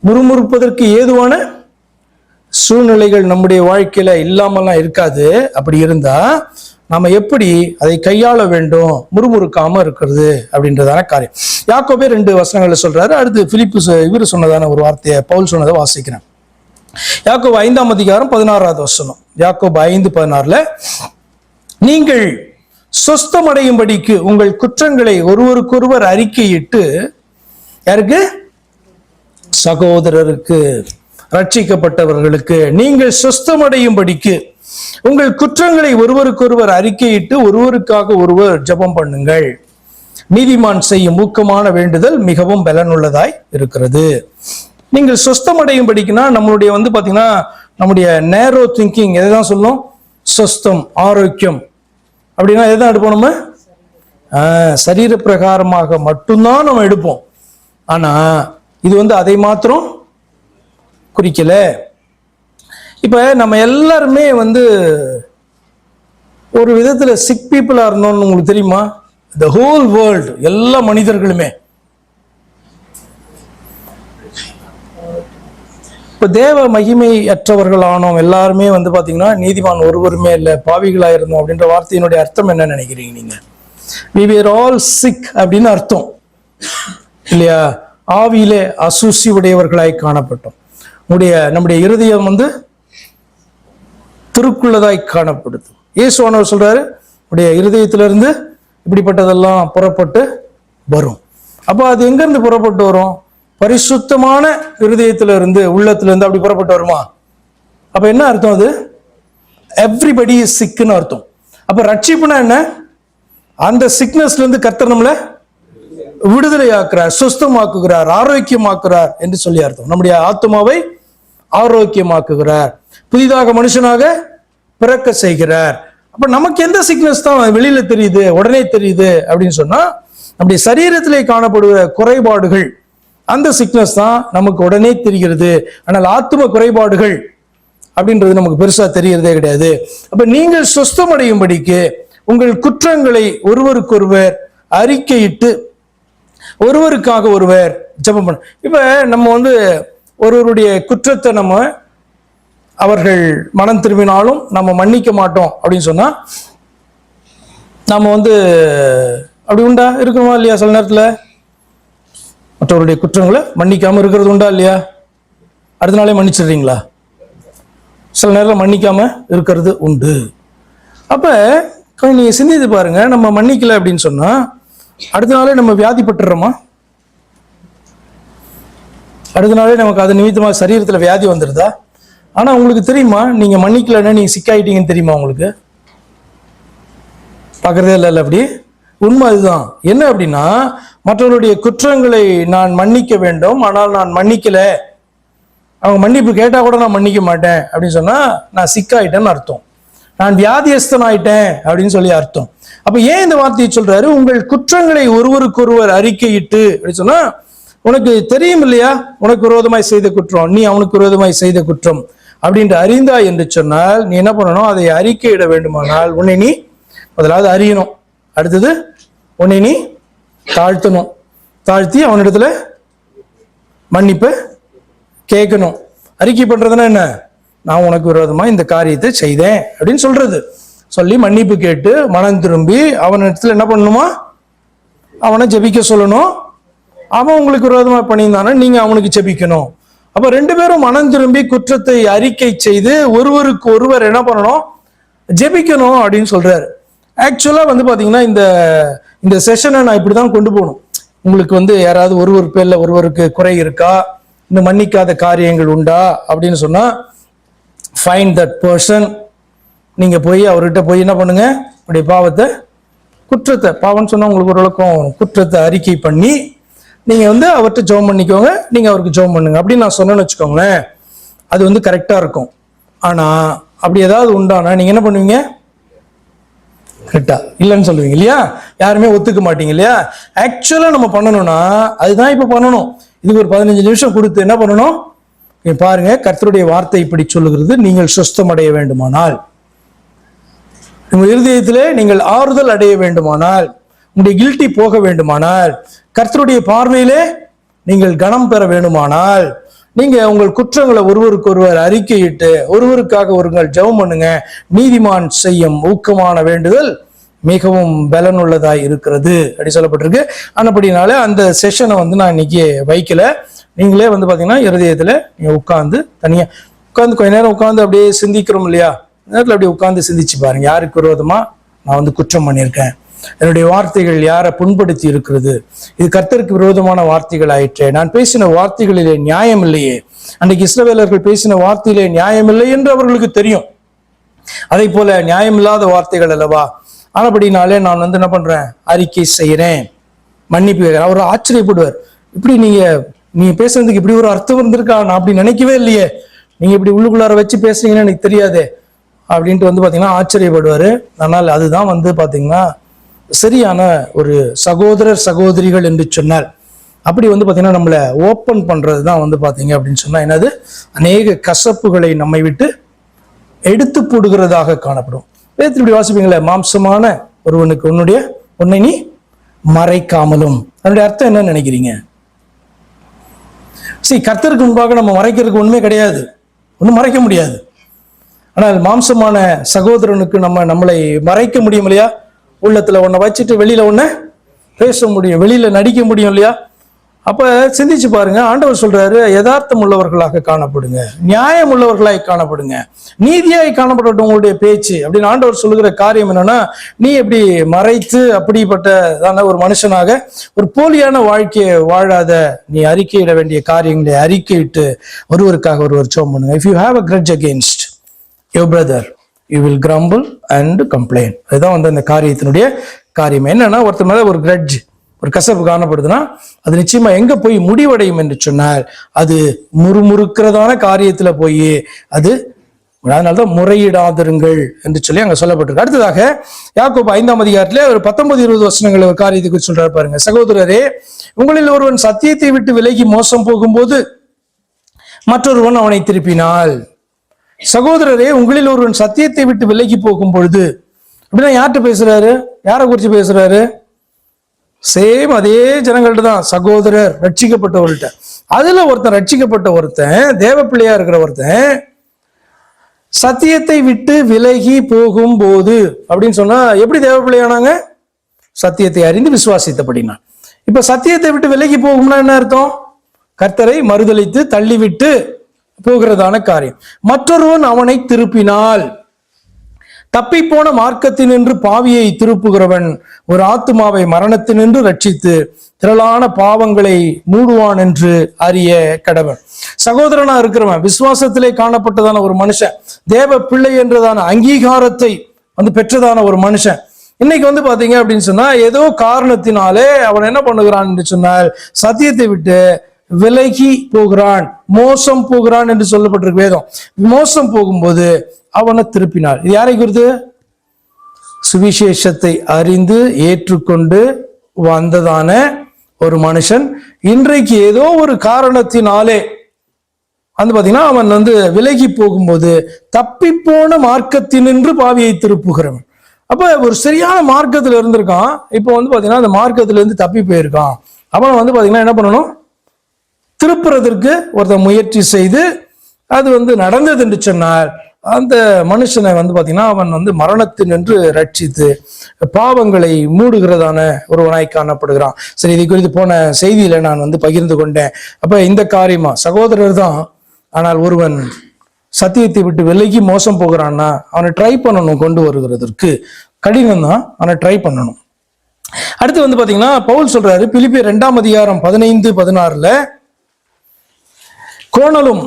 முறுமுறுப்பதற்கு ஏதுவான சூழ்நிலைகள் நம்முடைய வாழ்க்கையில இல்லாமலாம் இருக்காது. அப்படி இருந்தா நாம எப்படி அதை கையாள வேண்டும், முறுமுறுக்காம இருக்கிறது அப்படின்றதான காரியம். யாக்கோபே 2 வசனங்களை சொல்றாரு. அடுத்து பிலிப்பு இவர் சொன்னதான ஒரு வார்த்தையை பவுல் சொன்னதை வாசிக்கிறேன். யாக்கோபு 5ஆம் அதிகாரம் 16வது வசனம். யாக்கோபு 5:16, நீங்கள் சொஸ்தமடையும்படிக்கு உங்கள் குற்றங்களை ஒருவருக்கொருவர் அறிக்கையிட்டு, யாருக்கு? சகோதரருக்கு, ரட்சிக்கப்பட்டவர்களுக்கு நீங்கள் சொஸ்தமடையும்படிக்கு உங்கள் குற்றங்களை ஒருவருக்கொருவர் அறிக்கையிட்டு ஒருவருக்காக ஒருவர் ஜெபம் பண்ணுங்கள். நீதிமான் செய்யும் ஊக்கமான வேண்டுதல் மிகவும் பலனுள்ளதாய் இருக்கிறது. நீங்கள் சொஸ்தமடையும்படிக்குன்னா நம்மளுடைய பாத்தீங்கன்னா நம்முடைய நேரோ திங்கிங் எதைதான் சொல்லும்? சொஸ்தம், ஆரோக்கியம் அப்படின்னா எதான் எடுப்போம்? நம்ம சரீர பிரகாரமாக மட்டும்தான் நம்ம எடுப்போம். ஆனா இது அதை மாத்திரம் குறிக்கல. இப்ப நம்ம எல்லாருமே ஒரு விதத்துல சிக் பீப்புளா இருந்தோம்னு உங்களுக்கு தெரியுமா? த ஹோல் வேர்ல்டு, எல்லா மனிதர்களுமே. இப்ப தேவ மகிமை அற்றவர்களானோம் எல்லாருமே பாத்தீங்கன்னா நீதிமான் ஒருவருமே இல்லை, பாவிகளா இருந்தோம் அப்படின்ற வார்த்தையினுடைய அர்த்தம் என்ன நினைக்கிறீங்க நீங்க? we were all sick அப்படின்னு அர்த்தம் இல்லையா? ஆவியிலே அசூசி உடையவர்களாய் காணப்பட்டோம். நம்முடைய இருதயம் திருக்குள்ளதாய் காணப்படுது. இயேசுவானவர் சொல்றாரு, உடைய இருதயத்திலிருந்து இப்படிப்பட்டதெல்லாம் புறப்பட்டு வரும். அப்போ அது எங்க இருந்து புறப்பட்டு வரும்? பரிசுத்தமான இருதயத்திலிருந்து, உள்ளத்திலிருந்து அப்படி புறப்பட்டு வருமா? அப்ப என்ன அர்த்தம்? அது எவ்ரிபடி இஸ் சிக்னு அர்த்தம். அப்ப ரட்சிப்புனா என்ன? அந்த சிக்னஸ்ல இருந்து கர்த்தர் நம்மளை விடுதலையாக்குறார், சுஸ்தமாக்குகிறார், ஆரோக்கியமாக்குறார் என்று சொல்லி அர்த்தம். நம்முடைய ஆத்மாவை ஆரோக்கியமாக்குகிறார், புதிதாக மனுஷனாக பிறக்க செய்கிறார். அப்ப நமக்கு எந்த சிக்னஸ் தான் வெளியில தெரியுது, உடனே தெரியுது அப்படின்னு சொன்னா, நம்முடைய சரீரத்திலே காணப்படுகிற குறைபாடுகள், அந்த சிக்னஸ் தான் நமக்கு உடனே தெரிகிறது. ஆனால் ஆத்ம குறைபாடுகள் அப்படின்றது நமக்கு பெருசா தெரியறதே கிடையாது. அப்ப நீங்கள் சுஸ்தமடையும்படிக்கு உங்கள் குற்றங்களை ஒருவருக்கொருவர் அறிக்கையிட்டு ஒருவருக்காக ஒருவர் ஜெபம் பண்ண. இப்ப நம்ம ஒருவருடைய குற்றத்தை அவர்கள் மனம் திரும்பினாலும் நம்ம மன்னிக்க மாட்டோம் அப்படின்னு சொன்னா, நம்ம அப்படி உண்டா? இருக்கணுமா இல்லையா? சில நேரத்துல மற்றவருடைய குற்றங்களை மன்னிக்காம இருக்கிறது உண்டா இல்லையா? அடுத்த நாளே மன்னிச்சிடுறீங்களா? சில நேரம் மன்னிக்காம இருக்கிறது உண்டு. அப்ப நீங்க சிந்தித்து பாருங்க, நம்ம மன்னிக்கல அப்படின்னு சொன்னா அடுத்த நாளே நம்ம வியாதிப்பட்டுறோமா? அடுத்த நாளே நமக்கு அது நிமித்தமா சரீரத்துல வியாதி வந்துருதா? ஆனா உங்களுக்கு தெரியுமா, நீங்க மன்னிக்கலன்னா நீங்க சிக்காயிட்டீங்கன்னு தெரியுமா? உங்களுக்கு பார்க்கறதே இல்லை. அப்படி உண்மை அதுதான். என்ன அப்படின்னா, மற்றவருடைய குற்றங்களை நான் மன்னிக்க வேண்டும், ஆனால் நான் மன்னிக்கல, அவங்க மன்னிப்பு கேட்டா கூட நான் மன்னிக்க மாட்டேன் அப்படின்னு சொன்னா நான் சிக்காயிட்டேன்னு அர்த்தம், நான் வியாதியஸ்தன் ஆயிட்டேன் அப்படின்னு சொல்லி அர்த்தம். அப்ப ஏன் இந்த வார்த்தையை சொல்றாரு? உங்கள் குற்றங்களை ஒருவருக்கொருவர் அறிக்கையிட்டு அப்படின்னு சொன்னா, உனக்கு தெரியும் இல்லையா உனக்கு விரோதமாய் செய்த குற்றம், நீ அவனுக்கு விரோதமாய் செய்த குற்றம் அப்படின்ட்டு அறிந்தா என்று சொன்னால் நீ என்ன பண்ணணும்? அதை அறிக்கையிட வேண்டுமானால் உன்னை நீ முதலாவது அறியணும், அடுத்தது உன்னை நீ தாழ்த்தணும், தாழ்த்தி அவனிடத்துல மன்னிப்பு கேட்கணும். அறிக்கை பண்றதுன்னா என்ன? நான் உனக்கு விரோதமா இந்த காரியத்தை செய்தேன் அப்படின்னு சொல்றது. சொல்லி மன்னிப்பு கேட்டு மனம் திரும்பி அவனிடத்துல என்ன பண்ணணுமா? அவனை ஜெபிக்க சொல்லணும். அவன் உங்களுக்கு விரோதமா பண்ணியிருந்தானா நீங்க அவனுக்கு ஜெபிக்கணும். அப்ப 2 பேரும் மனம் திரும்பி குற்றத்தை அறிக்கை செய்து ஒருவருக்கு ஒருவர் என்ன பண்ணணும்? ஜெபிக்கணும் அப்படின்னு சொல்றாரு. ஆக்சுவலா பாத்தீங்கன்னா இந்த செஷனை நான் இப்படிதான் கொண்டு போகணும். உங்களுக்கு யாராவது ஒருவர் பேர்ல ஒருவருக்கு குறை இருக்கா, இந்த மன்னிக்காத காரியங்கள் உண்டா அப்படின்னு சொன்னா, ஃபைண்ட் தட் பர்சன். நீங்க போய் அவர்கிட்ட போய் என்ன பண்ணுங்க? அப்படி குற்றத்தை பாவம்னு சொன்னா உங்களுக்கு ஒரு விளக்கம், குற்றத்தை அறிக்கை பண்ணி நீங்க அவர்கிட்ட ஜெபம் பண்ணிக்கோங்க, நீங்க அவருக்கு ஜெபம் பண்ணுங்க அப்படின்னு நான் சொன்னேன்னு வச்சுக்கோங்களேன், அது கரெக்டா இருக்கும். ஆனா அப்படி ஏதாவது உண்டானா நீங்க என்ன பண்ணுவீங்க? கரெக்டா இல்லைன்னு சொல்லுவீங்க இல்லையா? யாருமே ஒத்துக்க மாட்டீங்க இல்லையா? ஆக்சுவலா நம்ம பண்ணணும்னா அதுதான் இப்ப பண்ணணும். இதுக்கு ஒரு 15 நிமிஷம் கொடுத்து என்ன பண்ணணும்? பாருங்க, கர்த்தருடைய வார்த்தை இப்படி சொல்லுகிறது, நீங்கள் சுஸ்தமடைய வேண்டுமானால், உங்கள் இருதயத்திலே நீங்கள் ஆறுதல் அடைய வேண்டுமானால், உங்களுடைய கில்ட்டி போக வேண்டுமானால், கர்த்தருடைய பார்வையிலே நீங்கள் கனம் பெற வேண்டுமானால், நீங்க உங்கள் குற்றங்களை ஒருவருக்கு ஒருவர் அறிக்கையிட்டு ஒருவருக்காக ஒருங்கள் ஜெபம் பண்ணுங்க. நீதிமான் செய்யும் ஊக்கமான வேண்டுதல் மிகவும் பலனுள்ளதாய் இருக்கிறது அப்படி சொல்லப்பட்டிருக்கு. ஆனபடினால அந்த செஷனை வந்து நான் இன்னைக்கு வைக்கல. நீங்களே வந்து பாத்தீங்கன்னா இருதயத்துல நீங்க உட்கார்ந்து தனியா உட்கார்ந்து கொஞ்ச நேரம் உட்கார்ந்து அப்படியே சிந்திக்கிறோம் இல்லையா, நேரத்தில் அப்படியே உட்கார்ந்து சிந்திச்சு பாருங்க. யாருக்கு விரோதமா நான் வந்து குற்றம் பண்ணியிருக்கேன், என்னுடைய வார்த்தைகள் யாரை புண்படுத்தி இருக்கிறது, இது கர்த்தருக்கு விரோதமான வார்த்தைகள் ஆயிற்றே, நான் பேசின வார்த்தைகளிலே நியாயம் இல்லையே, அன்றைக்கு இஸ்ரவேலர்கள் பேசின வார்த்தையிலே நியாயம் இல்லை என்று அவர்களுக்கு தெரியும். அதே போல நியாயமில்லாத வார்த்தைகள் அல்லவா. ஆனபடினாலே நான் வந்து என்ன பண்றேன், அறிக்கை செய்கிறேன், மன்னிப்பு கேட்கிறேன். அவர் ஆச்சரியப்படுவார், இப்படி நீங்க பேசுறதுக்கு இப்படி ஒரு அர்த்தம் இருந்திருக்கா, நான் அப்படி நினைக்கவே இல்லையே, நீங்க இப்படி உள்ளுக்குள்ளார வச்சு பேசுறீங்கன்னு எனக்கு தெரியாதே அப்படின்ட்டு வந்து பாத்தீங்கன்னா ஆச்சரியப்படுவாரு. ஆனால் அதுதான் வந்து பாத்தீங்கன்னா சரியான ஒரு சகோதரர் சகோதரிகள் என்று சொன்னால். அப்படி வந்து பாத்தீங்கன்னா நம்மளை ஓப்பன் பண்றது தான் வந்து பாத்தீங்க அப்படின்னு சொன்னா என்னது, அநேக கசப்புகளை நம்மை விட்டு எடுத்து போடுகிறதாக காணப்படும். வேதத்தில் இப்படி வாசிப்பீங்களே, மாம்சமான ஒருவனுக்கு உன்னை நீ மறைக்காமலும். அதனுடைய அர்த்தம் என்னன்னு நினைக்கிறீங்க? கர்த்தருக்கு முன்பாக நம்ம மறைக்கிறதுக்கு ஒண்ணுமே கிடையாது, ஒன்றும் மறைக்க முடியாது. ஆனால் மாம்சமான சகோதரனுக்கு நம்மளை மறைக்க முடியும் இல்லையா? உள்ளத்துல ஒன்ன வச்சுட்டு வெளியில ஒன்ன பேச முடியும், வெளியில நடிக்க முடியும் இல்லையா? அப்ப சிந்திச்சு பாருங்க, ஆண்டவர் சொல்றாரு யதார்த்தம் உள்ளவர்களாக காணப்படுங்க, நியாயம் உள்ளவர்களாய் காணப்படுங்க, நீதியாய் காணப்படட்டும் உங்களுடைய பேச்சு அப்படின்னு ஆண்டவர் சொல்லுகிற காரியம் என்னன்னா, நீ எப்படி மறைத்து அப்படிப்பட்டதான ஒரு மனுஷனாக ஒரு போலியான வாழ்க்கையை வாழாத, நீ அறிக்கையிட வேண்டிய காரியங்களை அறிக்கையிட்டு ஒருவருக்காக ஒருவர் ஜெபம் பண்ணுங்க. If you have a grudge against your brother you will crumble and complaint. அதுதான் வந்து அந்த காரியத்தினுடைய காரியம். என்னன்னா, ஒருத்தர் மேல ஒரு கிரட்ஜ், ஒரு கசப்பு காணப்படுதுன்னா அது நிச்சயமா எங்க போய் முடிவடையும் என்று சொன்னால், அது முறுமுறுக்கிறதான காரியத்துல போய் அது, அதனால்தான் முறையிடாதிருங்கள் என்று சொல்லி அங்க சொல்லப்பட்டிருக்கு. அடுத்ததாக யாக்கோபு 5ஆம் அதிகாரத்திலே ஒரு 19-20 வசனங்கள் ஒரு காரியத்துக்கு சொல்றாரு பாருங்க. சகோதரரே, உங்களில் ஒருவன் சத்தியத்தை விட்டு விலகி மோசம் போகும்போது மற்றொருவன் அவனை திருப்பினால். சகோதரரே, உங்களில் ஒருவன் சத்தியத்தை விட்டு விலகி போகும் பொழுது அப்படின்னா யார்கிட்ட பேசுறாரு, யாரை குறிச்சு பேசுறாரு? சேம் அதே ஜனங்கள்ட்ட தான், சகோதரர் ரட்சிக்கப்பட்டவர்கள்ட்ட. அதுல ஒருத்தன் ரட்சிக்கப்பட்ட ஒருத்தன், தேவ பிள்ளையா இருக்கிற ஒருத்தன் சத்தியத்தை விட்டு விலகி போகும் போது அப்படின்னு சொன்னா எப்படி தேவ பிள்ளையானாங்க? சத்தியத்தை அறிந்து விசுவாசித்தபடினா. இப்ப சத்தியத்தை விட்டு விலகி போகும்னா என்ன அர்த்தம்? கர்த்தரை மறுதலித்து தள்ளிவிட்டு போகிறதான காரியம். மற்றொருவன் அவனை திருப்பினால், தப்பிப்போன மார்க்கத்தினின்று பாவியை திருப்புகிறவன் ஒரு ஆத்துமாவை மரணத்தினின்று ரட்சித்து திரளான பாவங்களை மூடுவான் என்று அறிய கடவன். சகோதரனா இருக்கிறவன், விசுவாசத்திலே காணப்பட்டதான ஒரு மனுஷன், தேவ பிள்ளை என்றதான அங்கீகாரத்தை வந்து பெற்றதான ஒரு மனுஷன், இன்னைக்கு வந்து பாத்தீங்க அப்படின்னு சொன்னா ஏதோ காரணத்தினாலே அவன் என்ன பண்ணுகிறான் என்று சொன்னால் சத்தியத்தை விட்டு விலகி போகிறான், மோசம் போகிறான் என்று சொல்லப்பட்டிருக்கு வேதம். மோசம் போகும்போது அவனை திருப்பினார். இது யாரை குறித்து? சுவிசேஷத்தை அறிந்து ஏற்றுக்கொண்டு வந்ததான ஒரு மனுஷன் இன்றைக்கு ஏதோ ஒரு காரணத்தினாலே வந்து பாத்தீங்கன்னா அவன் வந்து விலகி போகும்போது தப்பிப்போன மார்க்கத்தினின்று பாவியை திருப்புகிறவன். அப்ப ஒரு சரியான மார்க்கத்துல இருந்திருக்கான், இப்போ வந்து பாத்தீங்கன்னா அந்த மார்க்கத்துல இருந்து தப்பி போயிருக்கான். அவன் வந்து பாத்தீங்கன்னா என்ன பண்ணணும்? திருப்புறதற்கு ஒருத்தர் முயற்சி செய்து அது வந்து நடந்தது என்று சொன்னால் அந்த மனுஷனை வந்து பாத்தீங்கன்னா அவன் வந்து மரணத்தினின்று ரட்சித்து பாவங்களை மூடுகிறதான ஒருவனாய் காணப்படுகிறான். சரி, இதை குறித்து போன செய்தியில நான் வந்து பகிர்ந்து கொண்டேன். அப்ப இந்த காரியமா சகோதரர் தான், ஆனால் ஒருவன் சத்தியத்தை விட்டு விலகி மோசம் போகிறான்னா அவனை ட்ரை பண்ணணும், கொண்டு வருகிறதற்கு கடினம் தான், அவனை ட்ரை பண்ணணும். அடுத்து வந்து பாத்தீங்கன்னா பவுல் சொல்றாரு பிலிப்பியர் 2ஆம் அதிகாரம் 15-16 கோணலும்,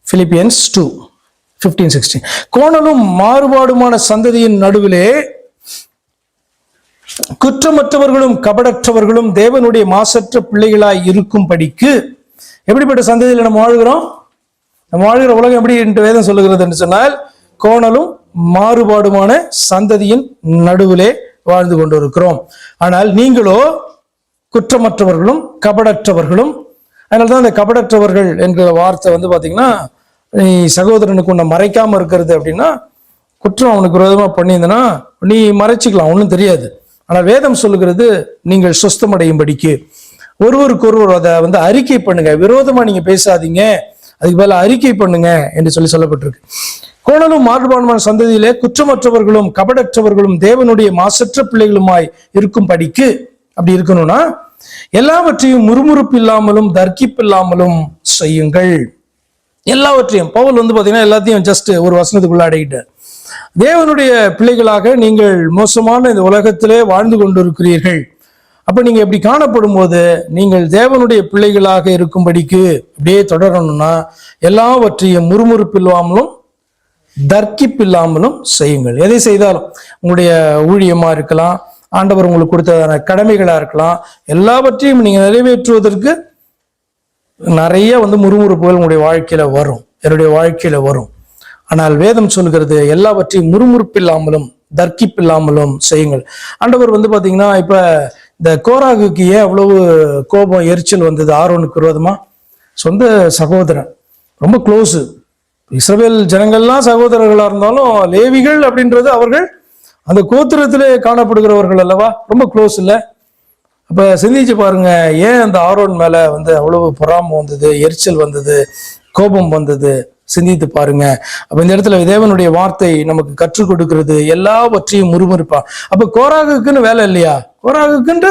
பிலிப்பியன்ஸ் 2:15-16 கோணலும் மாறுபாடுமான சந்ததியின் நடுவிலே குற்றமற்றவர்களும் கபடற்றவர்களும் தேவனுடைய மாசற்ற பிள்ளைகளாய் இருக்கும்படிக்கு. எப்படிப்பட்ட சந்ததியில் நம்ம வாழ்கிறோம்? நம்ம வாழ்கிற உலகம் எப்படி என்று வேதம் சொல்லுகிறது என்று சொன்னால், கோணலும் மாறுபாடுமான சந்ததியின் நடுவிலே வாழ்ந்து கொண்டிருக்கிறோம். ஆனால் நீங்களோ குற்றமற்றவர்களும் கபடற்றவர்களும். அதனால்தான் அந்த கபடற்றவர்கள் என்கிற வார்த்தை வந்து பாத்தீங்கன்னா, நீ சகோதரனுக்கு உன்னை மறைக்காம இருக்கிறது அப்படின்னா, குற்றம் அவனுக்கு விரோதமா பண்ணியிருந்தனா நீ மறைச்சிக்கலாம், ஒன்றும் தெரியாது. ஆனால் வேதம் சொல்லுகிறது நீங்கள் சுஸ்தமடையும்படிக்கு ஒருவருக்கு ஒருவர் அதை வந்து அறிக்கை பண்ணுங்க. விரோதமா நீங்க பேசாதீங்க, அதுக்கு மேல அறிக்கை பண்ணுங்க என்று சொல்லப்பட்டிருக்கு. கோணலும் மாறுபாடுமான சந்ததியிலே குற்றமற்றவர்களும் கபடற்றவர்களும் தேவனுடைய மாசற்ற பிள்ளைகளுமாய் இருக்கும் படிக்கு அப்படி இருக்கணும்னா எல்லாவற்றையும் முறுமுறுப்பு இல்லாமலும் தர்க்கிப்பில்லாமலும் செய்யுங்கள். எல்லாவற்றையும் பவுல் வந்து பாத்தீங்கன்னா எல்லாத்தையும் ஜஸ்ட் ஒரு வசனத்துக்குள்ள அடக்கிட்டார். தேவனுடைய பிள்ளைகளாக நீங்கள் மோசமான இந்த உலகத்திலே வாழ்ந்து கொண்டிருக்கிறீர்கள். அப்ப நீங்க இப்படி காணப்படும் போது நீங்கள் தேவனுடைய பிள்ளைகளாக இருக்கும்படிக்கு அப்படியே தொடரணும்னா எல்லாவற்றையும் முறுமுறுப்பில்லாமலும் தர்க்கிப்பில்லாமலும் செய்யுங்கள். எதை செய்தாலும் உங்களுடைய ஊழியமா இருக்கலாம், ஆண்டவர் உங்களுக்கு கொடுத்ததான கடமைகளா இருக்கலாம், எல்லாவற்றையும் நீங்க நிறைவேற்றுவதற்கு நிறைய வந்து முறுமுறுப்புகள் உங்களுடைய வாழ்க்கையில வரும், என்னுடைய வாழ்க்கையில வரும். ஆனால் வேதம் சொல்கிறது எல்லாவற்றையும் முறுமுறுப்பில்லாமலும் தர்க்கிப்பில்லாமலும் செய்யுங்கள். ஆண்டவர் வந்து பாத்தீங்கன்னா இப்ப இந்த கோராகுக்கு ஏன் அவ்வளவு கோபம் எரிச்சல் வந்தது? ஆரோனுக்கு விரோதமா. சொந்த சகோதரன், ரொம்ப க்ளோஸு. இஸ்ரவேல் ஜனங்கள்லாம் சகோதரர்களா இருந்தாலும் லேவிகள் அப்படின்றது அவர்கள் அந்த கோத்திரத்திலே காணப்படுகிறவர்கள் அல்லவா, ரொம்ப க்ளோஸ் இல்லை. அப்ப சிந்திச்சு பாருங்க, ஏன் அந்த ஆரோன் மேல வந்து அவ்வளவு பொறாமை வந்தது, எரிச்சல் வந்தது, கோபம் வந்தது? சிந்தித்து பாருங்க. அப்ப இந்த இடத்துல தேவனுடைய வார்த்தை நமக்கு கற்றுக் கொடுக்கிறது எல்லாவற்றையும் முறுமுறுப்பா. அப்ப கோராகுக்குன்னு வேலை இல்லையா? கோராகுக்குன்ற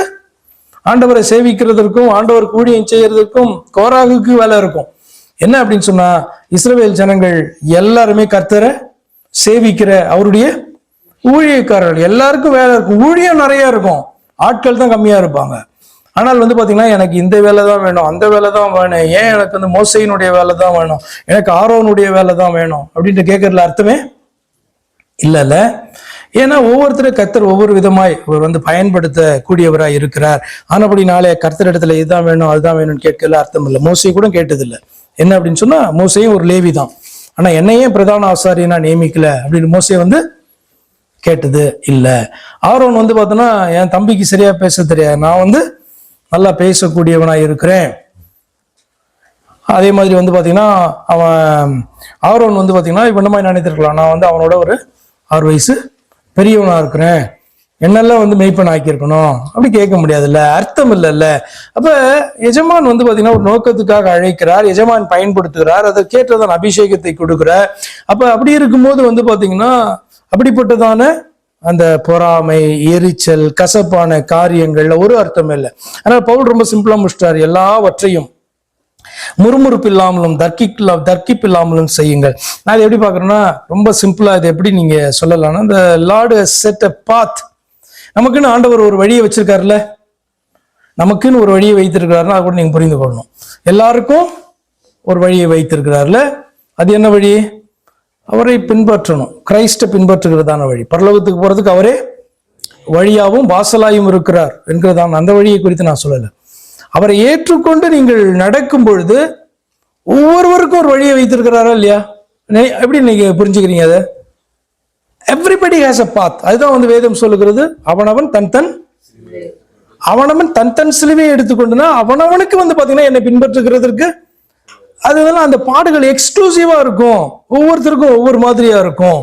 ஆண்டவரை சேவிக்கிறதற்கும் ஆண்டவருக்கு ஊழியம் செய்யறதுக்கும் கோராகுக்கு வேலை இருக்கும். என்ன அப்படின்னு சொன்னா, இஸ்ரவேல் ஜனங்கள் எல்லாருமே கர்த்தரை சேவிக்கிற அவருடைய ஊழியக்காரர்கள், எல்லாருக்கும் வேலை இருக்கும், ஊழியம் நிறைய இருக்கும், ஆட்கள் தான் கம்மியா இருப்பாங்க. ஆனால் வந்து பாத்தீங்கன்னா எனக்கு இந்த வேலை தான் வேணும், அந்த வேலை தான் வேணும், ஏன் எனக்கு வந்து மோசையினுடைய வேலை தான் வேணும், எனக்கு ஆரோனுடைய வேலை தான் வேணும் அப்படின்ட்டு கேட்கறதுல அர்த்தமே இல்லைல்ல. ஏன்னா ஒவ்வொருத்தரும் கர்த்தர் ஒவ்வொரு விதமாய் அவர் வந்து பயன்படுத்த கூடியவராய் இருக்கிறார். ஆனபடினாலே கர்த்தர் இடத்துல இதுதான் வேணும் அதுதான் வேணும்னு கேட்கல அர்த்தம் இல்லை. மோசை கூட கேட்டது இல்லை. என்ன அப்படின்னு சொன்னா, மோசையும் ஒரு லேவி தான், ஆனா என்னையே பிரதான ஆசாரியனா நியமிக்கல அப்படின்னு மோசை வந்து கேட்டது இல்லை. ஆரோன் வந்து பார்த்தோன்னா என் தம்பிக்கு சரியா பேச தெரியாது, நான் வந்து நல்லா பேசக்கூடியவனா இருக்கிறேன். அதே மாதிரி வந்து பாத்தீங்கன்னா அவன் ஆரோன் வந்து பாத்தீங்கன்னா இப்ப என்ன மாதிரி நினைத்திருக்கலாம், நான் வந்து அவனோட ஒரு 6 வயசு பெரியவனா இருக்கிறேன், என்னெல்லாம் வந்து மெய்ப்பன் ஆக்கியிருக்கணும் அப்படி கேட்க முடியாதுல்ல, அர்த்தம் இல்லைல்ல. அப்ப எஜமான் வந்து பாத்தீங்கன்னா ஒரு நோக்கத்துக்காக அழைக்கிறார், எஜமான் பயன்படுத்துகிறார், அதை கேட்டதான் அபிஷேகத்தை கொடுக்கிறார். அப்ப அப்படி இருக்கும்போது வந்து பாத்தீங்கன்னா அப்படிப்பட்டதான அந்த பொறாமை, எரிச்சல், கசப்பான காரியங்கள்ல ஒரு அர்த்தம் இல்லை. ஆனால் பவுல் ரொம்ப சிம்பிளா முடிச்சிட்டாரு, எல்லாவற்றையும் முறுமுறுப்பு இல்லாமலும் தர்க்கிப்பு இல்லாமலும் செய்யுங்கள். நான் இதை எப்படி பாக்குறேன்னா, ரொம்ப சிம்பிளா இதை எப்படி நீங்க சொல்லலாம்னா, இந்த லார்ட் செட் அ பாத், நமக்குன்னு ஆண்டவர் ஒரு வழியை வச்சிருக்காருல்ல, நமக்குன்னு ஒரு வழியை வைத்திருக்கிறாருன்னா அதை கூட நீங்க புரிந்து கொள்ளணும். எல்லாருக்கும் ஒரு வழியை வைத்திருக்கிறாருல, அது என்ன வழி? அவரை பின்பற்றணும், கிரைஸ்ட பின்பற்றுகிறதான வழி. பரலோகத்துக்கு போறதுக்கு அவரே வழியாகவும் வாசலாயும் இருக்கிறார் என்கிறதான அந்த வழியை குறித்து நான் சொல்லல. அவரை ஏற்றுக்கொண்டு நீங்கள் நடக்கும் பொழுது ஒவ்வொருவருக்கும் ஒரு வழியை வைத்திருக்கிறாரா இல்லையா? எப்படி நீங்க புரிஞ்சுக்கிறீங்க அதை? எவ்ரிபடி ஹேஸ் அ பாத். அதுதான் வந்து வேதம் சொல்லுகிறது. அவனவன் தன் தன் சிலுவையை எடுத்துக்கொண்டுனா அவனவனுக்கு வந்து பாத்தீங்கன்னா என்னை பின்பற்றுகிறதற்கு அதுதான் அந்த பாடுகள் எக்ஸ்க்ளூசிவா இருக்கும், ஒவ்வொருத்தருக்கும் ஒவ்வொரு மாதிரியா இருக்கும்.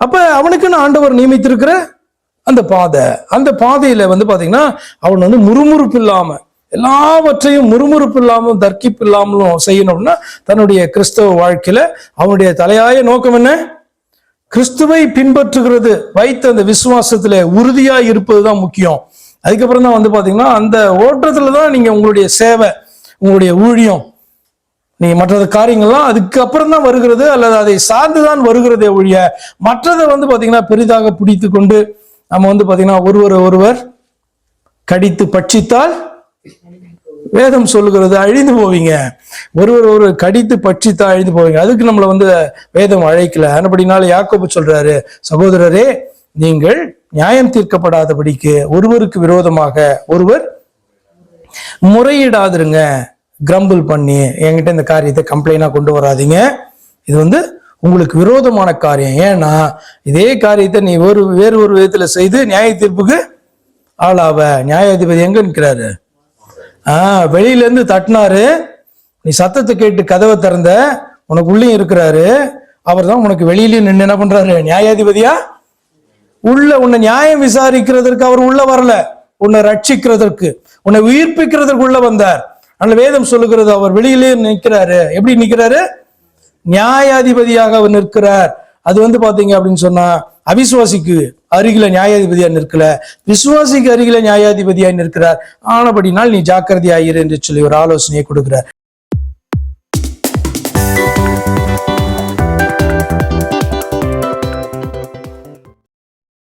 அப்ப அவனுக்குன்னு ஆண்டவர் நியமித்திருக்கிற அந்த பாதை, அந்த பாதையில வந்து பாத்தீங்கன்னா அவன் வந்து முறுமுறுப்பு இல்லாம எல்லாவற்றையும் முறுமுறுப்பு இல்லாமலும் தர்க்கிப்பு இல்லாமலும் செய்யணும்னா தன்னுடைய கிறிஸ்தவ வாழ்க்கையில அவனுடைய தலையாய நோக்கம் என்ன? கிறிஸ்துவை பின்பற்றுகிறது, வைத்த அந்த விசுவாசத்துல உறுதியா இருப்பதுதான் முக்கியம். அதுக்கப்புறம் தான் வந்து பாத்தீங்கன்னா அந்த ஓட்டத்துலதான் நீங்க உங்களுடைய சேவை, உங்களுடைய ஊழியம், நீங்க மற்ற காரியங்கள்லாம் அதுக்கப்புறம் தான் வருகிறது, அல்லது அதை சார்ந்துதான் வருகிறதே ஒழிய மற்றதை வந்து பாத்தீங்கன்னா பெரிதாக பிடித்து கொண்டு நம்ம வந்து பாத்தீங்கன்னா ஒருவர் கடித்து பட்சித்தால் வேதம் சொல்லுகிறது அழிந்து போவீங்க. ஒருவர் கடித்து பட்சித்தால் அழிந்து போவீங்க. அதுக்கு நம்மளை வந்து வேதம் அழைக்கல. அப்படினால யாக்கோபு சொல்றாரு, சகோதரரே நீங்கள் நியாயம் தீர்க்கப்படாதபடிக்கு ஒருவருக்கு விரோதமாக ஒருவர் முறையிடாதிருங்க. கிரம்பிள் பண்ணி என்கிட்ட இந்த காரியத்தை கம்ப்ளைண்டா கொண்டு வராதிங்க, இது வந்து உங்களுக்கு விரோதமான காரியம். ஏன்னா இதே காரியத்தை நீ வேறு ஒரு விதத்துல செய்து நியாய தீர்ப்புக்கு ஆளாவ. நியாயாதிபதி எங்க நிற்கிறாரு? வெளியில இருந்து தட்டினாரு, நீ சத்தத்தை கேட்டு கதவை திறந்த, உனக்கு உள்ளே இருக்கிறாரு, அவர் தான் உனக்கு வெளியிலயும் நின்று என்ன பண்றாரு? நியாயாதிபதியா உள்ள உன்னை நியாயம் விசாரிக்கிறதற்கு அவர் உள்ள வரல, உன்னை ரட்சிக்கிறதற்கு, உன்னை உயிர்ப்பிக்கிறதுக்குள்ள வந்தார். அந்த வேதம் சொல்லுகிறது அவர் வெளியிலே நிற்கிறாரு. எப்படி நிற்கிறாரு? நியாயாதிபதியாக அவர் நிற்கிறார். அது பாத்தீங்க அப்படின்னு சொன்னா அவிசுவாசிக்கு அருகில நியாயாதிபதியா நிற்கல, விசுவாசிக்கு அருகில நியாயாதிபதியா நிற்கிறார். ஆனபடினால் நீ ஜாக்கிரதையாயிரு என்று சொல்லி ஒரு ஆலோசனையை கொடுக்கிறார்.